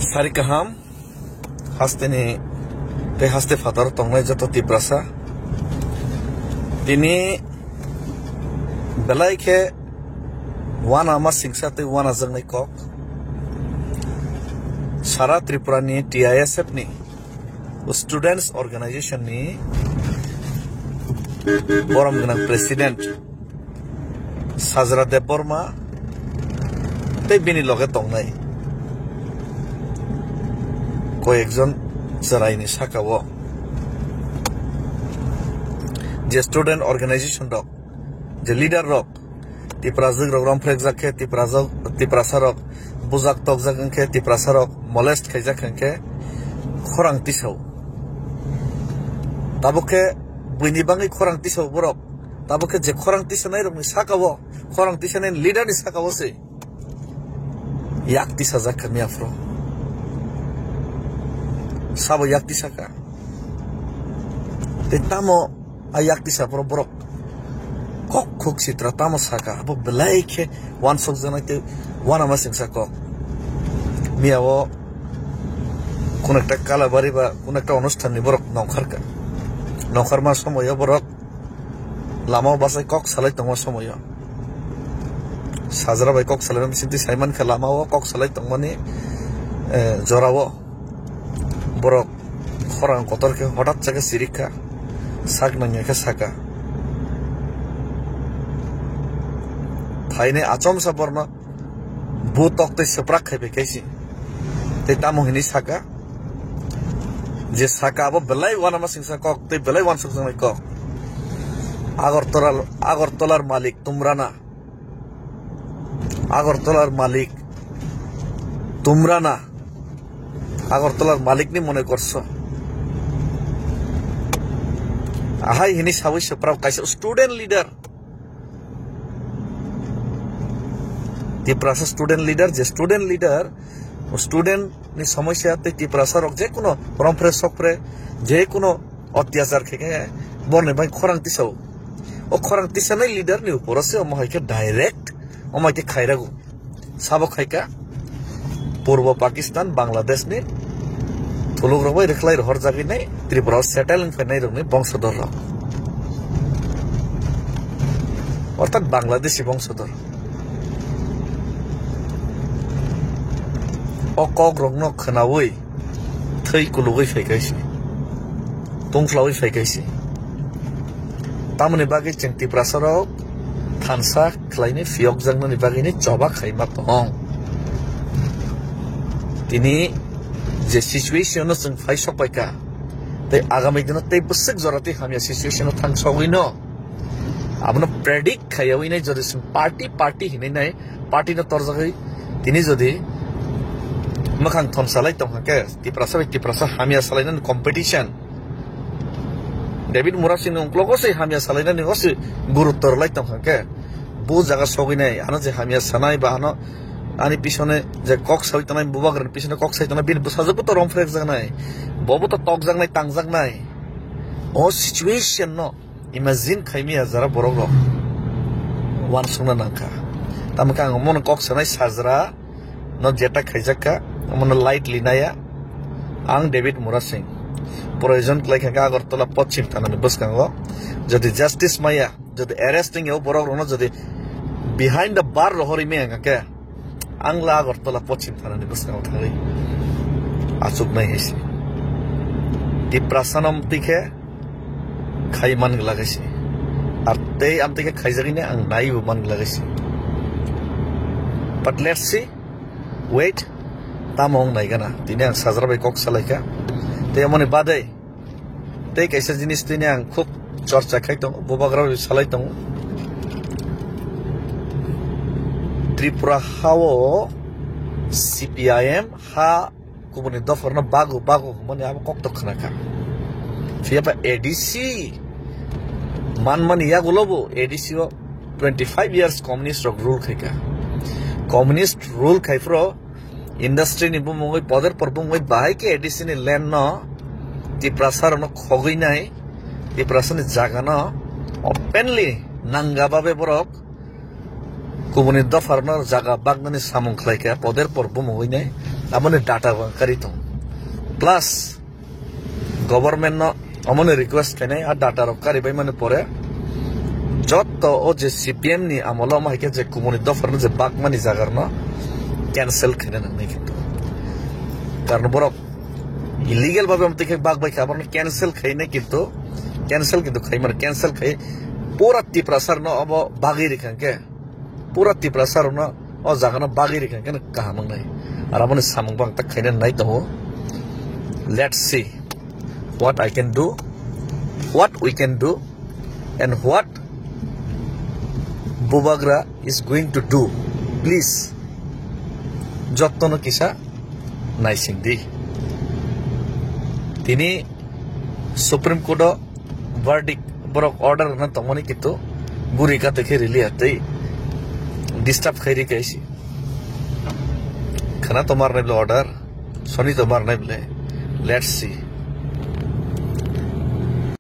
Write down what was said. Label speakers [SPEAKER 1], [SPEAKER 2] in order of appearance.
[SPEAKER 1] Sari kaham haste ni te haste fatar tongnai joto tiprasa tini belai ke wana ama singsa te wana jangnai kok Sara Tripura ni TISF ni Students Organization ni borom gnang president Sajra Deborma te bini loge tongnai কয়েকজন জরাইনি সাকাও যে student organisation rock যে leader rock তিপ্রাজক রকম ফ্রেকজাকে তিপ্রাসারক বুজাক তকজাকে তিপ্রাসারক molest খাইজাকে খরাং তিসাও তাবকে বইনিবাঙ্গি খরাং তিসাও বরক তাবকে যে খরাং তিসানাই রকম সাকাও খরাং তিসানাই leader নি সাকাও সে ইয়াক তিসা জাকা মিয়াফ্রো Sabo yakti saka, tamo ayakti sa borok kok si tratamo saka, abo belai ke wan sok zana te wan amasing sako, miawo kunekta kala bari ba kunekta onustan ni borok nongkar mas somoyo borok lama basai kok salai tongmo somoyo, sajra bai kok salai misinti saiman ke lama wo kok salai tongmo ni jorawo. Borok khorang kotor ke hotat jaga sirika sak nanya ke saka thaine achom saborno butok te seprak khaibe kaisi te tamo hini saka je saka abo belai wana masing kok te belai wan sok jangai kok agortolar malik tumrana agortolar malik tumrana আগরতলার মালিক নি মনে করছো আহাই হিনি সাবই সপ্রাও কাইছে student leader Tiprasa student leader যে student leader ও student নি সমস্যাতে তিপ্রাসার যে কোনো পরম্পরা সকরে যে কোনো অত্যাচার থেকে বনে ভাই খরাং তিসাও ও খরাং তিসানাই লিডার নি উপর আছে অমহাইকে ডাইরেক্ট অমাইকে খাইরাগু সাবো খাইকা পূর্ব পাকিস্তান বাংলাদেশ নি তুলুক রবাই রেখলাই হর জাগি নাই ত্রিপুরা সেটেল ফেনাই রংনি বংশধর রক অর্থাৎ বাংলাদেশি বংশধর অকক রংন খনাওই থৈ কুলুগৈ ফাইকাইছি তংফ্লাওই ফাইকাইছি তামনি বাগি চেং ত্রিপুরাসরাও থানসা খ্লাইনি ফিয়ক জাংনি বাগিনি চবা খাইমা তং তিনি যে সিচুয়েশন जों फाइ सपायका ते आगामी दिनाव ते बसक जराते हामिया सिचुएशन थांसौइन आपनो प्रेडिक्ट खायावैनै जदि पार्टी हिनै पार्टी न तरजगै तिनि जदि मखां थमसालाय तंहाके तिप्रासा हामिया सालायना कम्पिटिशन डेभिड मुरासिन अंक्लगोसै हामिया सालायना निगोसै गुरुत्तरलाय तंहाके बु जागा सगिनै आनो जे हामिया सानाय बाहानो ani pisone je kok sai tanai bubagran pisone kok sai tanai bin busajabu to romfrek jangnai bobu to tok jangnai tang jangnai o situation no imagine khaimi azara borogo wan sungna nangka tamka ngomon kok sanai sajra no jeta khaijaka mon light linaya ang David Murasing provision klai khaka agortola pochim tanani buskango jodi justice maya jodi arresting yo borogo no jodi behind the bar rohori me ngaka Angla agortola pochim tanani buskango thari achuk nai hesi di prasanam tike khaiman glagaisi ar tei am tike khaijagine ang nai man glagaisi but let's see wait tamong nai gana tini ang sajra bai kok salaika te amone badai tei kaisa jinis tini ang khub chorcha khai tong bobagra salai tong Tripura hawo CPIM ha kumuni dofar na bago kumuni abo kok tok khana ka fiapa ADC man ya gulobo ADC o 25 years communist rule khaika communist rule khaifro industry ni bumoi poder por bumoi bahai ke ADC ni land no tiprasar no khogoi nai tiprasar ni jaga no openly nanga babe borok Kubuni dafar na jaga bagnani samung khlaika poder por bumuine amone data kari tong plus government no amone request kene a data ro kari bai mane pore jotto o je CPM ni amolo ma ke je kumuni dofar je bakmani jagar no cancel kene na nei kintu karon borok illegal bhabe amte ke bag bai khabar no cancel khaine kintu khai mane cancel khai pura tiprasar no abo bagi rekhan ke pura tiprasar no o jaga no bagi rekhan ke kahamang nai ar amone samung bang tak khaine nai to let's see what I can do, what we can do, and what Bubagra is going to do. Please, jottono kisa naisingdi. Tini Supreme Court verdict borok order na tomoni kitu guri ka tekhe rili atei disturb khairi kaisi. Khana tomar naible order, soni tomar naible. Let's see.